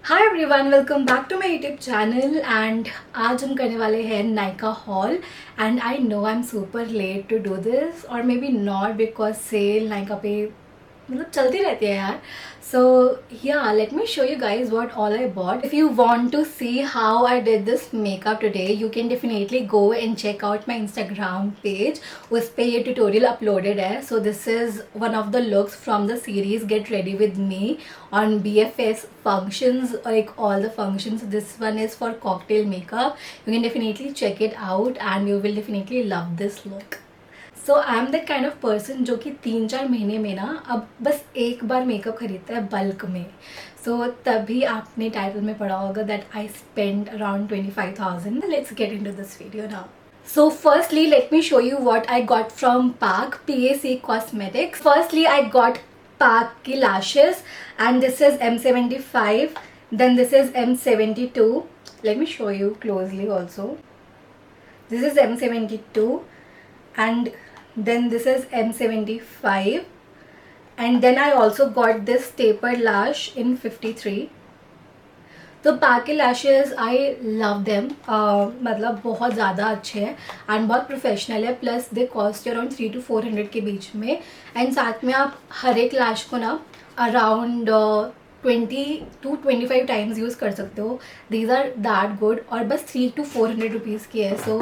Hi everyone, welcome back to my YouTube channel and आज हम करने वाले हैं Nykaa haul. And I know I am super late to do this और maybe not because sale Nykaa पे मतलब चलती रहती है यार. So yeah let me show you guys what all I bought. If you want to see how I did this makeup today you can definitely go and check out my Instagram page. उस पर ये tutorial uploaded है. सो this is one of the looks from the series get ready with me on BFS functions, like all the functions. This one is for cocktail makeup. You can definitely check it out and you will definitely love this look. So I am the kind of person जो कि 3-4 महीने में ना अब बस एक बार makeup खरीदता है बल्क में. सो तभी आपने टाइटल में पढ़ा होगा that I spend around 25,000. Let's get into this video now. So firstly, let me show you what I got from PAC Cosmetics. Firstly, I got PAC की lashes and this is M75. Then this is M72. Let me show you closely also. This is M72 and then this is M75. And then I also got this tapered lash in 53. तो pack के lashes I love them. मतलब बहुत ज़्यादा अच्छे हैं and बहुत professional है. Plus they cost around 300 to 400 के बीच में. एंड साथ में आप हर एक लैश को ना अराउंड 20 to 25 टाइम्स यूज़ कर सकते हो. दीज आर दैट गुड और बस 300 to 400 रुपीज़ की है. So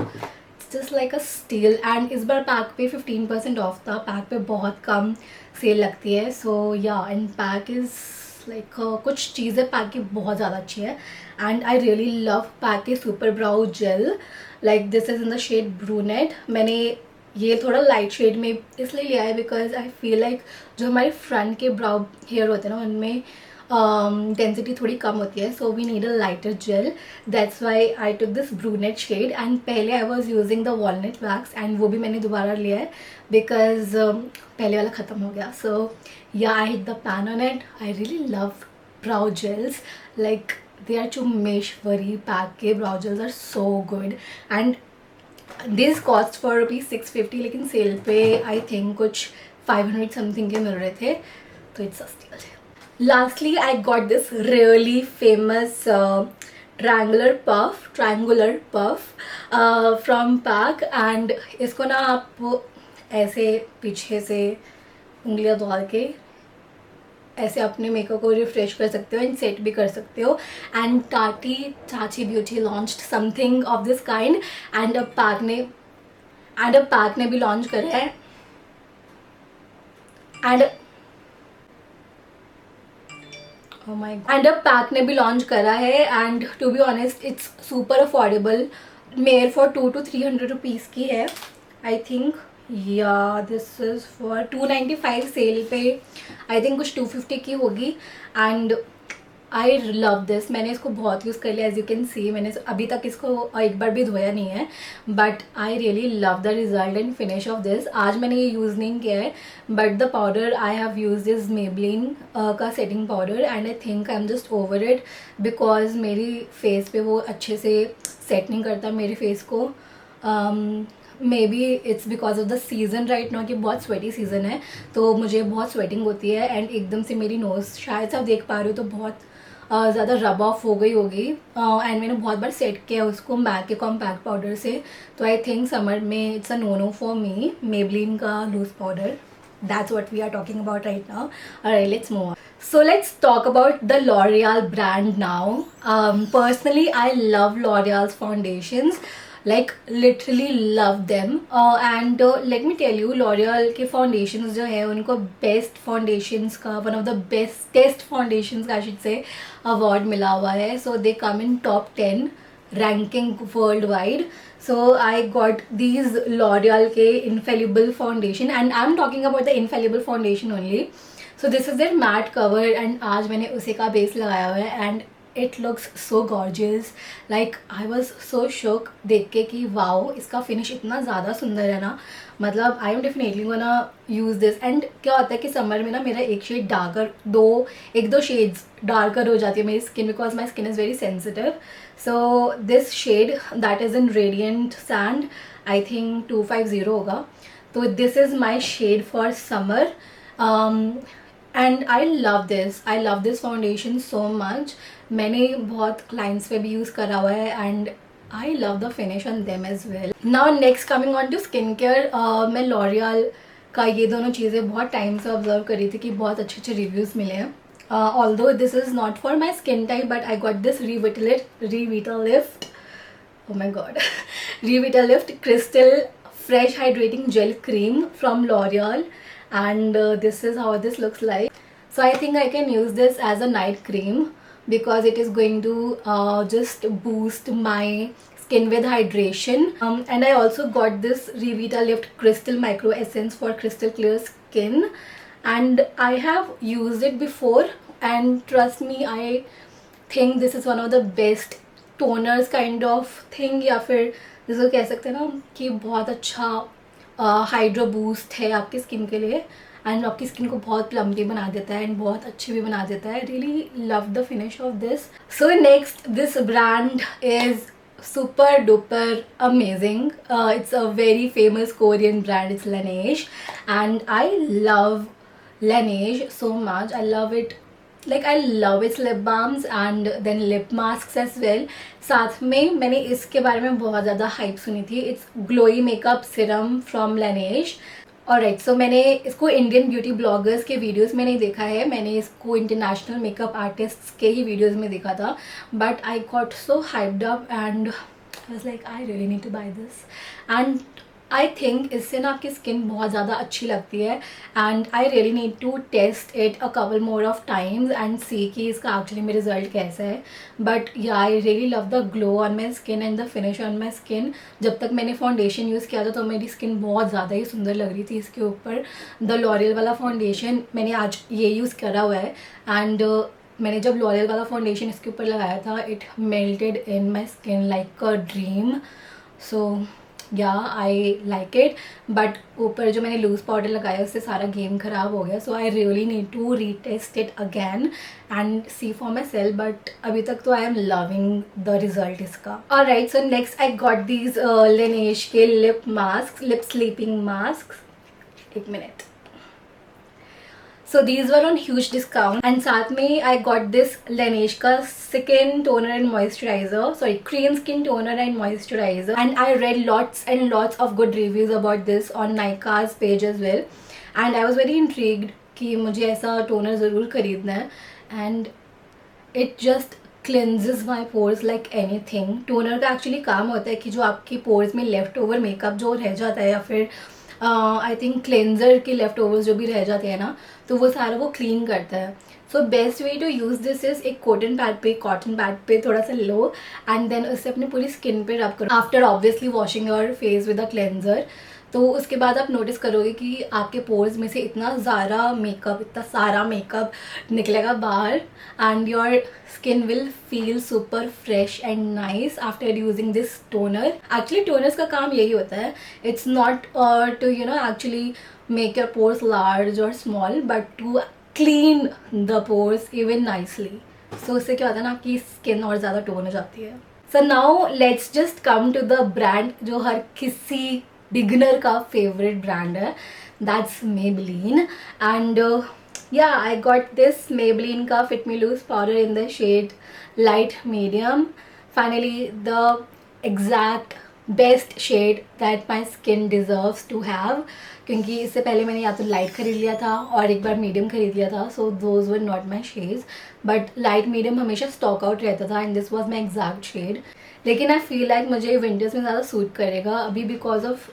just like a steel. And इस बार पैक पे 15% ऑफ था. पैक पे बहुत कम सेल लगती है. सो या एंड पैक इज़ लाइक कुछ चीज़ें पैक की बहुत ज़्यादा अच्छी है. And I really love PAC के super brow gel. Like this is in the shade brunette. मैंने ये थोड़ा लाइट शेड में इसलिए लिया है बिकॉज आई फील लाइक जो हमारे फ्रंट के ब्राउ हेयर होते हैं ना उनमें डेंसिटी थोड़ी कम होती है. So we need a lighter gel. That's why I took this brunette shade. And पहले I was using the walnut wax and वो भी मैंने दोबारा लिया है बिकॉज पहले वाला ख़त्म हो गया. सो yeah, I hit the pan on it. I really love brow gels. Like they are Chumeshwari pack के brow gels are so good and this cost for ₹650 लेकिन सेल पे I think कुछ 500 समथिंग के मिल रहे थे तो इट्स सस्ती. Lastly, I got this really famous triangular puff from PAC and इसको ना आप ऐसे पीछे से उंगलियां डाल के ऐसे अपने मेकअप को रिफ्रेश कर सकते हो एंड सेट भी कर सकते हो. एंड टाटी चाची beauty launched something of this kind and अब पैक ने भी लॉन्च करा है. एंड अब पैक ने भी लॉन्च करा है and to be honest it's super affordable. मेयर फॉर 200 to 300 रुपीज़ की है आई थिंक. या दिस इज़ फॉर 295 सेल पे आई थिंक कुछ 250 की होगी. And I love this. मैंने इसको बहुत यूज़ कर लिया एज यू कैन सी. मैंने अभी तक इसको एक बार भी धोया नहीं है but I really love the result and finish off this. आज मैंने ये यूज़ नहीं किया है but the powder I have use is Maybelline का setting powder and I think I am just over it because मेरी फेस पे वो अच्छे से सेट नहीं करता मेरे फेस को. May be it's because of the season right now कि बहुत स्वेटी सीज़न है तो मुझे बहुत स्वेटिंग होती है एंड एकदम से मेरी नोज़ शायद से आप देख पा रहे हो तो बहुत ज़्यादा रब ऑफ हो गई होगी. एंड मैंने बहुत बार सेट किया उसको मैक के कॉम्पैक्ट पाउडर से. तो आई थिंक समर में it's a no for me. Maybelline का loose powder. That's what we are talking about right now. Alright, let's move on. So let's talk about the L'Oreal brand now. Personally, I love L'Oreal's foundations. Like literally love them. And let me tell you, L'Oreal के foundations जो है उनको best foundations का one of the bestest foundations का I should say award मिला हुआ है. So they come in top 10 ranking worldwide. So I got these L'Oreal के Infallible foundation and I'm talking about the Infallible foundation only. So this is their matte cover and आज मैंने उसी का base लगाया हुआ है and it looks so gorgeous. Like I was so shook देख के कि वाओ इसका फिनिश इतना ज़्यादा सुंदर है ना. मतलब I am definitely gonna use this. And क्या होता है कि समर में ना मेरा एक शेड डार्कर एक दो शेड्स डार्कर हो जाती है मेरी skin because my skin is very sensitive. So this shade that is in radiant sand I think 250 होगा. तो this is my shade for summer. and I love this foundation so much मैंने बहुत clients पे भी use करा हुआ है and I love the finish on them as well. Now next coming on to skin care, मैं L'Oreal का ये दोनों चीज़ें बहुत टाइम से ऑब्जर्व करी थी कि बहुत अच्छे अच्छे रिव्यूज़ मिले हैं. Although this is not for my skin type, but I got this Revitalift, oh my god, Revitalift Crystal Fresh Hydrating Gel Cream from L'Oreal, and this is how this looks like. So I think I can use this as a night cream because it is going to just boost my skin with hydration. And I also got this Revitalift Crystal Micro Essence for crystal clear skin, and I have used it before and trust me, I think this is one of the best toners kind of thing, या फिर जिसको कह सकते हैं ना कि बहुत अच्छा हाइड्रो बूस्ट है आपकी स्किन के लिए एंड आपकी स्किन को बहुत प्लम्बी बना देता है एंड बहुत अच्छी भी बना देता है. Really love the finish off this. So next, this brand is super duper amazing. It's a very famous Korean brand. It's Laneige, and I love Laneige so much. I love it, like I love its lip balms and then lip masks as well. साथ में मैंने इसके बारे में बहुत ज़्यादा hype सुनी थी. It's glowy makeup serum from Laneige. Alright, so मैंने इसको इंडियन ब्यूटी ब्लॉगर्स के वीडियोस में नहीं देखा है, मैंने इसको इंटरनेशनल मेकअप आर्टिस्ट्स के ही वीडियोस में देखा था. But I got so hyped up and I was like I really need to buy this. And I think इससे ना आपकी स्किन बहुत ज़्यादा अच्छी लगती है and I really need to test it a couple more of times and see कि इसका एक्चुअली में रिजल्ट कैसा है. But yeah I really love the glow on my skin and the finish on my skin. जब तक मैंने foundation use किया था तो मेरी स्किन बहुत ज़्यादा ही सुंदर लग रही थी इसके ऊपर. द लॉरियल वाला फाउंडेशन मैंने आज ये यूज़ करा हुआ है एंड मैंने जब लॉरियल वाला फाउंडेशन इसके ऊपर लगाया था, it melted in my skin like a dream. So yeah I like it. But ऊपर जो मैंने लूज पाउडर लगाया उससे सारा गेम ख़राब हो गया. So I really need to retest it again and see for myself. But अभी तक तो I am loving the result इसका. Alright, so next I got these Laneige के lip mask, lip sleeping mask. एक minute. So these were on huge discount and साथ में I got this Laneige का skin toner and moisturizer, sorry, cream skin toner and moisturizer, and I read lots and lots of good reviews about this on Nykaa's page as well, and I was very intrigued कि मुझे ऐसा toner ज़रूर खरीदना है. and it just cleanses my pores like anything. toner का actually काम होता है कि जो आपकी pores में left over makeup जो रह जाता है या फिर आई थिंक क्लेंजर के लेफ्ट ओवर्स जो भी रह जाते हैं ना, तो वो सारा वो क्लीन करता है. So best way to use this is एक कॉटन पैड पे थोड़ा सा लो एंड देन उससे अपनी पूरी स्किन पे रब करो after obviously washing your face with a cleanser. तो उसके बाद आप नोटिस करोगे कि आपके पोर्स में से इतना सारा मेकअप निकलेगा बाहर and your skin will feel super fresh and nice after using this toner. Actually toners का काम यही होता है. It's not to actually make your pores large और small but to clean the pores even nicely. So इससे क्या होता है ना, आपकी स्किन और ज़्यादा टोन हो जाती है. So now let's just come to the brand जो हर किसी बिगनर का फेवरेट ब्रांड है. That's Maybelline. एंड yeah, I got this Maybelline का Fit Me Loose powder in the shade light medium. Finally the exact best shade that my skin deserves to have. क्योंकि इससे पहले मैंने या तो लाइट खरीद लिया था और एक बार मीडियम खरीद लिया था. So those were not my shades, but light medium हमेशा स्टॉक आउट रहता था and this was my exact shade. लेकिन आई फील लाइक मुझे विंटर्स में ज़्यादा सूट करेगा अभी because of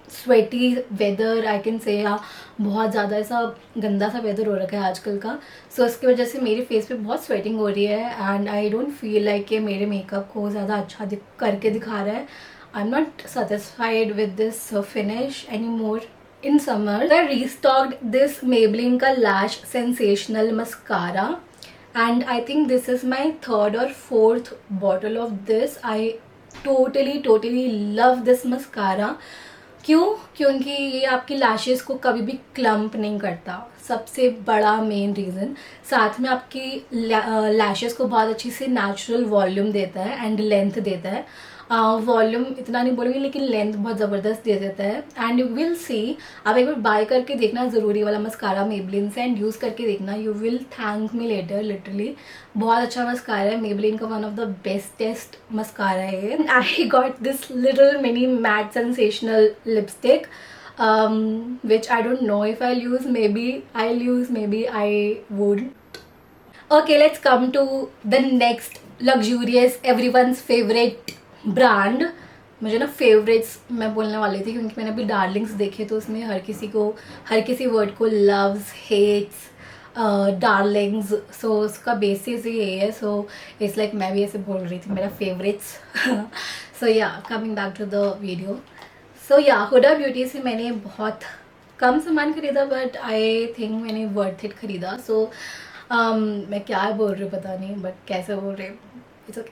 sweaty weather I can say, या बहुत ज़्यादा ऐसा गंदा सा वेदर हो रखा है आजकल का. सो इसकी वजह से मेरे फेस पे बहुत स्वेटिंग हो रही है and I don't feel like कि मेरे मेकअप को ज़्यादा अच्छा करके दिखा रहा है. I am not satisfied with this finish any more. In summer, I restocked this Maybelline का Lash Sensational Mascara and I think this is my third or fourth bottle of this. I totally love this mascara. क्यों? क्योंकि ये आपकी lashes को कभी भी clump नहीं करता, सबसे बड़ा मेन रीज़न. साथ में आपकी लैशेस को बहुत अच्छी से नेचुरल वॉल्यूम देता है एंड लेंथ देता है. वॉल्यूम इतना नहीं बोलूँगी लेकिन लेंथ बहुत ज़बरदस्त दे देता है. एंड यू विल सी, आप एक बार बाय करके देखना ज़रूरी वाला मस्कारा मेबलिन से, एंड यूज़ करके देखना. You will thank me later. Literally बहुत अच्छा मस्कारा है. मेबलिन का one of the bestest mascara है. I got this little mini matte sensational lipstick which I don't know if I'll use. Maybe I'll use, maybe I won't. Okay, let's come to the next luxurious everyone's favorite brand. मुझे ना favourites मैं बोलने वाली थी क्योंकि मैंने अभी Darling's देखे तो उसमें हर किसी वर्ड को लव्स, हेट्स, डार्लिंग्स. सो उसका बेसिस ही यही है. सो इट्स लाइक मैं भी ऐसे बोल रही थी मेरा favourites. So yeah coming back to the video. So yeah Huda Beauty से मैंने बहुत कम सामान खरीदा बट आई थिंक मैंने वर्थ इट खरीदा. सो मैं क्या बोल रही हूँ पता नहीं बट कैसे बोल रही हूँ, it's okay.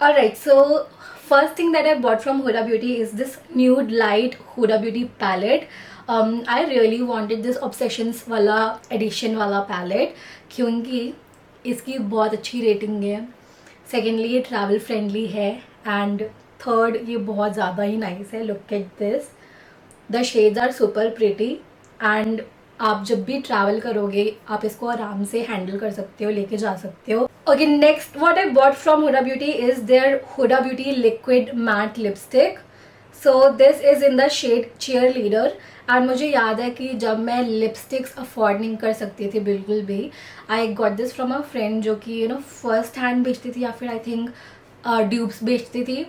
Alright, so first thing that I bought from Huda Beauty is this nude light Huda Beauty palette. I really wanted this obsessions वाला एडिशन वाला पैलेट क्योंकि इसकी बहुत अच्छी रेटिंग है. सेकेंडली ये ट्रैवल फ्रेंडली है एंड थर्ड ये बहुत ज़्यादा ही नाइस है. Look at this, the shades are super pretty and आप जब भी ट्रैवल करोगे आप इसको आराम से हैंडल कर सकते हो, लेके जा सकते हो. Okay, next what I bought from Huda Beauty is their Huda Beauty liquid matte lipstick. So this is in the shade cheerleader. And मुझे याद है कि जब मैं लिपस्टिक्स अफोर्ड नहीं कर सकती थी बिल्कुल भी, आई got this from a friend जो कि यू नो फर्स्ट हैंड बेचती थी या फिर आई थिंक ड्यूब्स बेचती थी.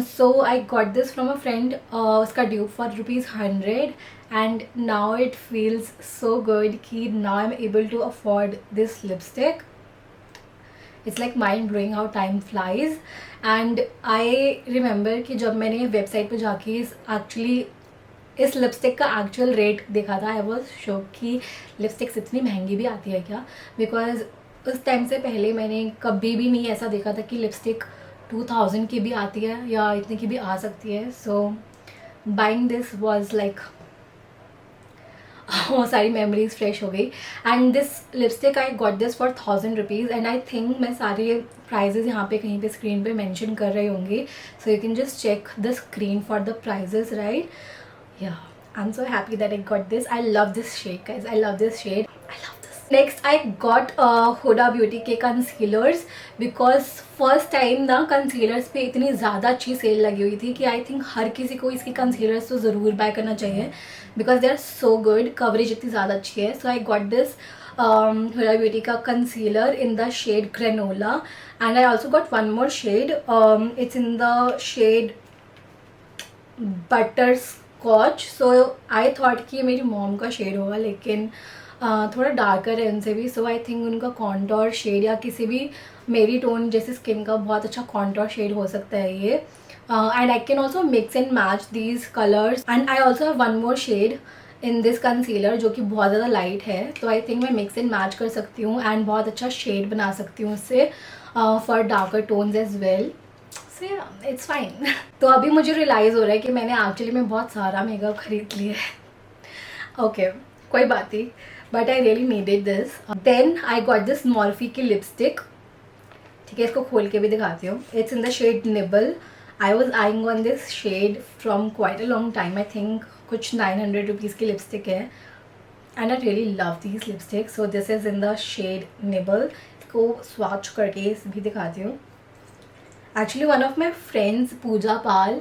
So I got this from a friend, उसका dupe for ₹100 and now it feels so good कि now I'm able to afford this lipstick. It's like mind blowing how time flies. And I remember कि जब मैंने website पे जाके इस lipstick का actual rate देखा था, आई वॉज शॉक कि लिपस्टिक्स इतनी महंगी भी आती है क्या. बिकॉज उस टाइम से पहले मैंने कभी भी नहीं ऐसा देखा था कि लिपस्टिक 2000 की भी आती है या इतने की भी आ सकती है. So buying this was like वो सारी मेमोरीज फ्रेश हो गई. And this lipstick I got this for ₹1000 and I think मैं सारे प्राइजेस यहाँ पे कहीं पे स्क्रीन पे मेंशन कर रही होंगी. So you can just check the screen for the prices, right. Yeah I am so happy that I got this. I love this shade guys, I love this shade, I love. Next I got Huda Beauty के concealers because first time ना concealers पे इतनी ज़्यादा अच्छी cell लगी हुई थी कि आई थिंक हर किसी को इसके कंसीलर्स तो ज़रूर बाय करना चाहिए because they are so good. Coverage इतनी ज़्यादा अच्छी है. So I got this Huda Beauty का concealer in the shade granola and I also got one more shade. It's in the shade butterscotch. So I thought कि ये मेरी mom का shade होगा लेकिन थोड़ा डार्कर है उनसे भी. सो आई थिंक उनका कॉन्टोर शेड या किसी भी मेरी टोन जैसे स्किन का बहुत अच्छा कॉन्टोर शेड हो सकता है ये. And I can also mix and match these colours. And I also have one more shade in this concealer जो कि बहुत ज़्यादा लाइट है. तो आई थिंक मैं मिक्स एंड मैच कर सकती हूँ एंड बहुत अच्छा शेड बना सकती हूँ उससे for darker tones as well. So it's fine. तो अभी मुझे रियलाइज़ हो रहा है कि मैंने एक्चुअली में बहुत सारा मेकअप खरीद लिया है. ओके, कोई बात नहीं, but I really needed this. Then I got this Morphe की लिपस्टिक. ठीक है, इसको खोल के भी दिखाती हूँ. It's in the shade nibble. I was eyeing on this shade from quite a long time. I think कुछ ₹900 की लिपस्टिक है and I really love this lipstick. So this is in the shade nibble. इसको swatch करके भी दिखाती हूँ. Actually one of my friends Pooja Pal,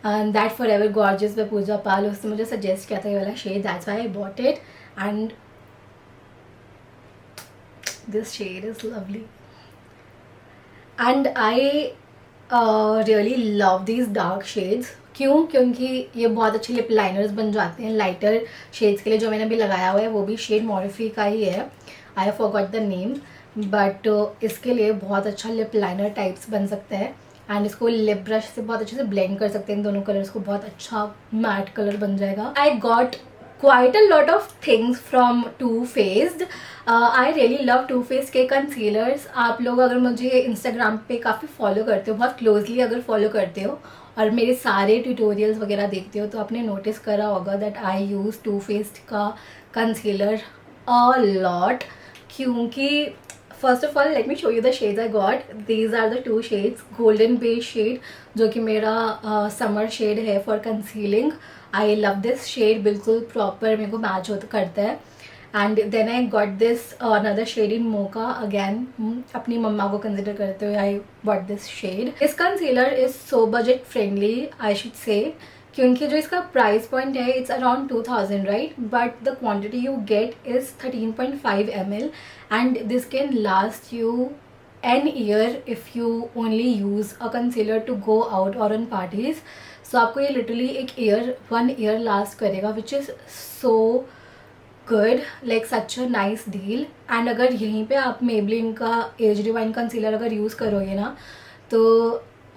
that forever gorgeous by Pooja Pal, उसने मुझे सजेस्ट किया था ये वाला शेड. That's why I bought it and this shade is lovely and I really love these dark shades. क्यों? क्योंकि ये बहुत अच्छे लिप लाइनर्स बन जाते हैं लाइटर शेड्स के लिए. जो मैंने अभी लगाया हुआ है वो भी शेड मॉर्फी का ही है. I have forgot the name but इसके लिए बहुत अच्छा लिप लाइनर टाइप्स बन सकता है एंड इसको लिप ब्रश से बहुत अच्छे से ब्लेंड कर सकते हैं इन दोनों कलर्स को. बहुत अच्छा मैट कलर बन जाएगा. I got quite a lot of things from Too Faced. I really love Too Faced के concealers. आप लोग अगर मुझे Instagram पे काफ़ी फॉलो करते हो, बहुत क्लोजली अगर फॉलो करते हो और मेरे सारे ट्यूटोरियल्स वगैरह देखते हो तो आपने नोटिस करा होगा that I use Too Faced का कंसीलर अ लॉट. क्योंकि first of all let me show you the shades I got. These are the 2 shades. Golden base shade जो कि मेरा समर शेड है for concealing. I love this shade, बिल्कुल proper मेरे को match होता करता है. And then I got this another shade in mocha. Again अपनी मम्मा को कंसिडर करते हुए आई got this shade. This concealer is so budget friendly I should say, क्योंकि जो इसका प्राइस पॉइंट है it's around 2000 right, but the quantity you get is 13.5 ml and this can last you an year if you only use a concealer to go out or on parties. So आपको ये literally one year last करेगा, which is so good, like such a nice deal. And अगर यहीं पे आप Maybelline का as divine concealer अगर use करोगे ना तो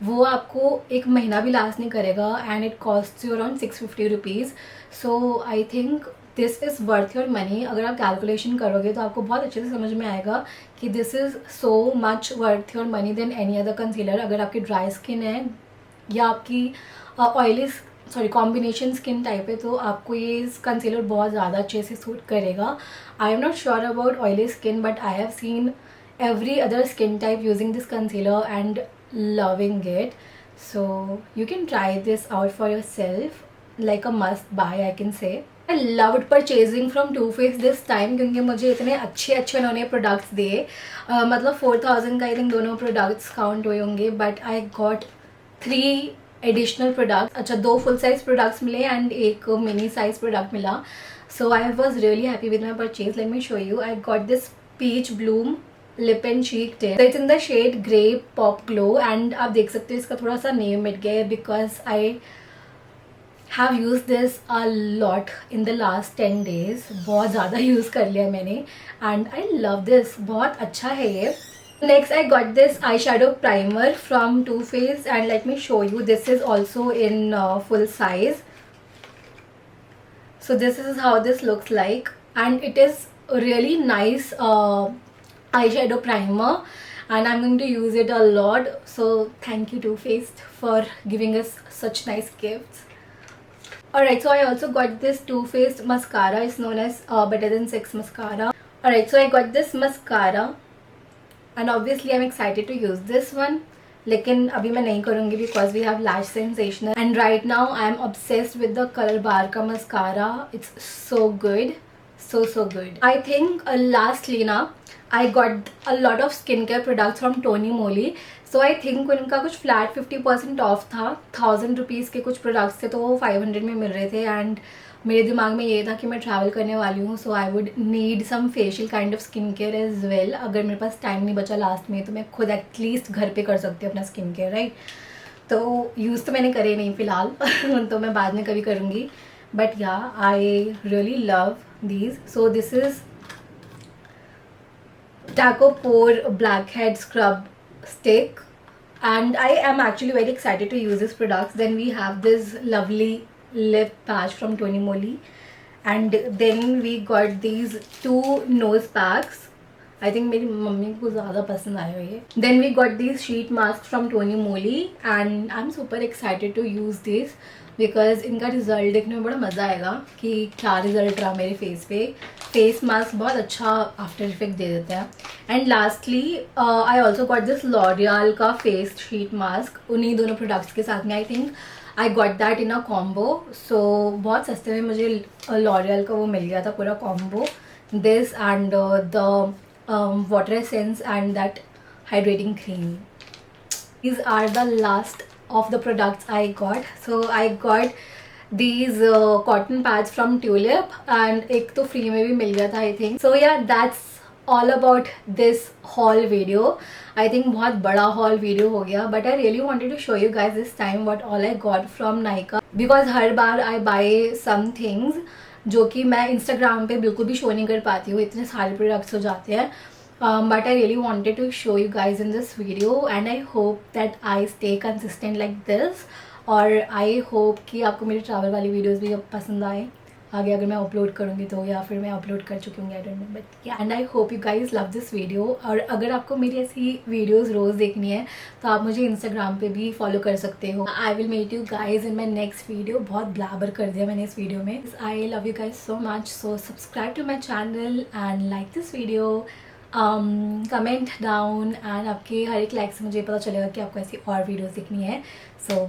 वो आपको 1 महीना भी लास्ट नहीं करेगा and it cost you around 650 rupees. So I think this is worth your money. अगर आप कैलकुलेशन करोगे तो आपको बहुत अच्छे से समझ में आएगा कि this is so much worth your money then any other concealer. अगर आपकी ड्राई स्किन है या आपकी ऑयली कॉम्बिनेशन स्किन टाइप है तो आपको ये कंसीलर बहुत ज़्यादा अच्छे से सूट करेगा. I am not sure about oily skin but I have seen every other skin type using this concealer and loving it. So you can try this out for yourself, like a must buy I can say. I loved purchasing from Too Faced this time क्योंकि मुझे इतने अच्छे उन्होंने products दिए. मतलब 4000 का I think दोनों products count हुए होंगे, but I got 3 additional products. अच्छा 2 फुल साइज प्रोडक्ट्स मिले एंड 1 मिनी साइज प्रोडक्ट मिला. So I was really happy with my purchase. Let me show you. I got this peach bloom lip and cheek tip. It's in the shade grey pop glow and आप देख सकते हो इसका थोड़ा सा name मिट गया है because I have use this a lot in the last 10 days. बहुत ज़्यादा यूज़ कर लिया मैंने एंड आई लव दिस. बहुत अच्छा है ये. Next I got this eyeshadow primer from Too Faced and let me show you. This is also in full size. So this is how this looks like and it is a really nice eyeshadow primer and I'm going to use it a lot. So thank you Too Faced for giving us such nice gifts. Alright, so I also got this Too Faced mascara. It's known as Better Than Sex mascara. Alright, so I got this mascara and obviously I'm excited to use this one. लेकिन अभी मैं नहीं करूँगी because we have lash sensational and right now I am obsessed with the Color Bar का mascara. It's so good, so good. I think lastly ना I got a lot of skincare products from Tony Moly. So I think उनका कुछ flat 50% of था. 1000 rupees के कुछ products थे तो वो 500 में मिल रहे थे एंड मेरे दिमाग में ये था कि मैं ट्रैवल करने वाली हूँ so I would need some facial kind of skin care as well. अगर मेरे पास टाइम नहीं बचा लास्ट में तो मैं खुद एटलीस्ट घर पे कर सकती हूँ अपना स्किन केयर राइट. तो यूज़ तो मैंने करे नहीं फ़िलहाल तो मैं बाद में कभी करूँगी. But yeah I really love these. So this is Taco Pore Blackhead Scrub Stick and I am actually very excited to use these products. Then we have this lovely lip patch from Tony Moly and then we got these 2 nose packs. I think मेरी mummy को ज़्यादा पसंद आए हुए. Then we got these sheet masks from Tony Moly and I'm super excited to use these because इनका result देखने में बड़ा मज़ा आएगा कि क्या रिजल्ट रहा मेरे फेस पे. फेस मास्क बहुत अच्छा आफ्टर इफेक्ट दे देता है. And lastly I also got this L'Oreal का फेस शीट मास्क. उन्हीं दोनों प्रोडक्ट्स के साथ में I think I got that in a combo. So बहुत सस्ते में मुझे लॉरियल का वो मिल गया था पूरा combo. This and the water essence and that hydrating cream. These are the last of the products I got. So I got these cotton pads from Tulip and एक तो free में भी मिल गया था I think. So yeah, that's all about this haul video. I think बहुत बड़ा haul video हो गया but I really wanted to show you guys this time what all I got from Nykaa because her bar I buy some things जो कि मैं Instagram पे बिल्कुल भी शो नहीं कर पाती हूँ. इतने सारे प्रोडक्ट्स हो जाते हैं. But I really wanted to show you guys in this video and I hope that I stay consistent like this. और I hope कि आपको मेरी ट्रैवल वाली वीडियोस भी पसंद आए आगे अगर मैं अपलोड करूँगी तो, या फिर मैं अपलोड कर चुकी हूँ आई डोंट नो. बट या and I hope you guys love this video. और अगर आपको मेरी ऐसी वीडियोस रोज़ देखनी है तो आप मुझे इंस्टाग्राम पे भी फॉलो कर सकते हो. I will meet you guys in my next video. बहुत ब्लैबर कर दिया मैंने इस वीडियो में. I love you guys so much. So subscribe to my channel and like this video. Comment down and आपके हर एक लाइक से मुझे पता चलेगा कि आपको ऐसी और वीडियोस दिखनी है. सो